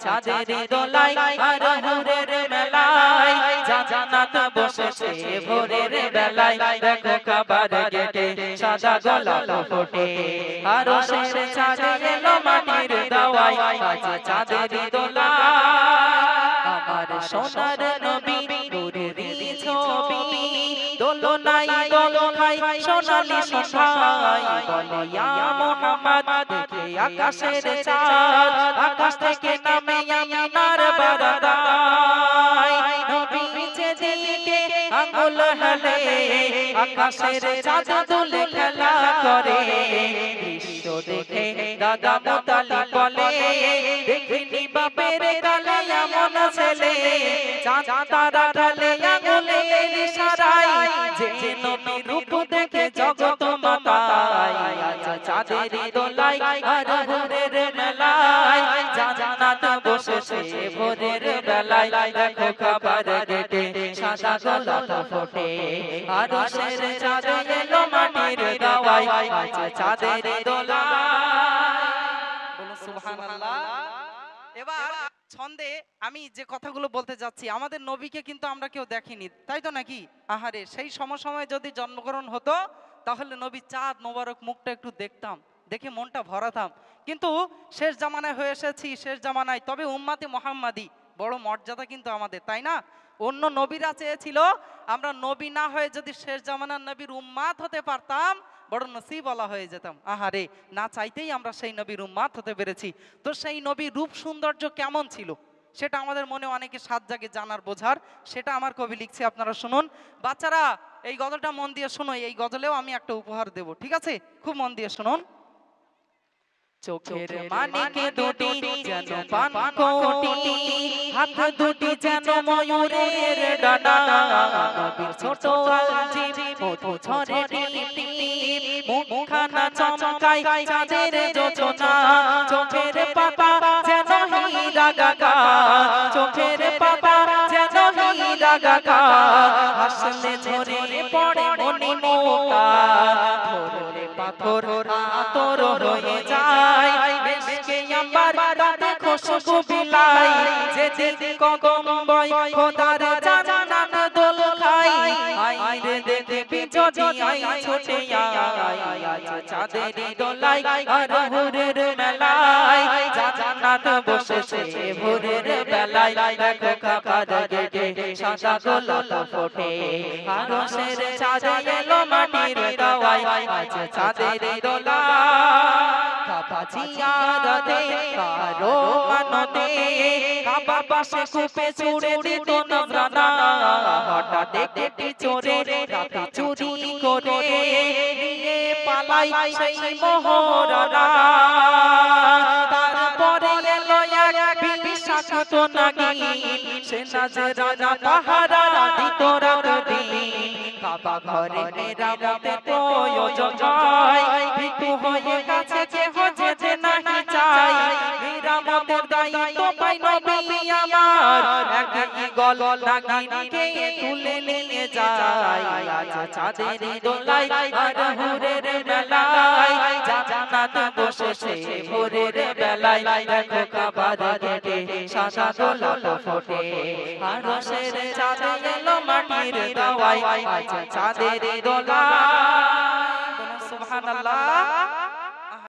চাঁদের দোলায় আর হুরের মেলায় জান্নাত বসেছে ভোরের বেলায় দেখো কাবার গেটে সাদা গোলাপ ফোটে আরশের চাঁদ এলো মাটির দাওয়ায় আজ চাঁদের দোলায় আমার সোনার নবী নূরের ছবি দোলনায় দোলনায় সোনালি সন্ধ্যায় বলে ইয়া মুহাম্মদ দেখে আকাশের চাঁদ আকাশ থেকে নামে আমিনার বারান্দায় নবী যেদিকে আঙ্গুল হেলে আকাশের চাঁদ দুলে খেলা করে দৃশ্য দেখে দাদা মুতালিব বলে দেখিনি বাপের গালে এমন ছেলে চাঁদ তারা ঢালে আঙ্গুলের ইশারায় যে নবীর রূপ দেখে জগৎ মাতায় আজ চাঁদের দোলায় আর হুরের মেলায় জান্নাত বসেছে ভোরের বেলায় দেখো কাবার গেটে সাদা গোলাপ ফোটে আরশের চাঁদ এলো মাটির দাওয়ায় আজ চাঁদের দোলায় বলো সুবহানাল্লাহ। এবার ছন্দে আমি যে কথাগুলো বলতে যাচ্ছি আমাদের নবীকে কিন্তু আমরা কেউ দেখিনি, তাই তো নাকি? আহারে, সেই সময় যদি জন্মগ্রহণ হতো তাহলে নবী চাঁদ মোবারক মুখটা একটু দেখতাম, দেখে মনটা ভরাতাম। কিন্তু শেষ জামানায় হয়ে এসেছি, শেষ জামানায়, তবে উম্মাতে মুহাম্মাদি বড় মর্যাদা কিন্তু আমাদের, তাই না? অন্য নবীরা চেয়েছিল আমরা নবী না হয়ে যদি শেষ জামানার নবীর উম্মাত হতে পারতাম বড় নসিবওয়ালা হয়ে যেতাম। আহারে, না চাইতেই আমরা সেই নবীর উম্মাত হতে পেরেছি। তো সেই নবীর রূপ সৌন্দর্য কেমন ছিল সেটা আমাদের মনে অনেকে সাত জাগে জানার বোঝার, সেটা আমার কবি লিখছে, আপনারা শুনুন। বাচ্চারা এই গজলটা মন দিয়ে শোনো, এই গজলেও আমি একটা উপহার দেব, ঠিক আছে? খুব মন দিয়ে শুনুন। চোখের মানিকে দুটি যেন পানকৌটি, হাত দুটি যেন ময়ূরের ডানা, নবীর ছোট আলজির মধু ঝরে টিপ, মুখখানা চমকায় চাঁদের যোজনা, চোখের পাতা যেন হীরা গাগা, চোখের পাতা যেন হীরা গাগা, হাসলে ঝরে পড়ে মণিমুক্তা, ধরলে পাথর আতর হয়ে যায়, বেশকে আম্বার তাতে খুশবু বিলাই, যেদিকে গগনবয় খোদার জান্নাত দোল খায়, আই রে দেখবি যদি আই ছোটে আয়, আজ চাঁদের দোলায় আর হুরের মেলায় জান্নাত বসেছে ভোরের বেলায় দেখো কাবার গেটে সাদা গোলাপ ফোটে আরশের চাঁদ এলো মাটির দাওয়ায় আজ চাঁদের দোলায় কাবা জিয়ারতে কারো মানতে কাবা পাশে কূপে ছুড়ে দিত নজরানা, হঠাৎ দেখতে চোরে রাতে চুরি করে নিয়ে পালাই সেই মোহরানা, তারপরে এলো এক বিষাক্ত নাগিন, সে নাজরানা পাহারা দিত রাতদিন, কাবা ঘরে মেরামতের প্রয়োজন হয়, মৃত্যু হয়ে গেছে কেহ যেতে নাহি চাই, মেরামতের দায়িত্ব পাই নবী আমার, এক ঈগল নাগিনকে তুলে নিয়ে যায়, আজ চাঁদের দোলায় আর হুরের মেলায় জান্নাত বসেছে ভোরের বেলায় দেখো কাবার গেটে সাদা গোলাপ ফোটে আরশের চাঁদ এলো মাটির দাওয়ায় আজ চাঁদের দোলায়। সুবহানাল্লাহ।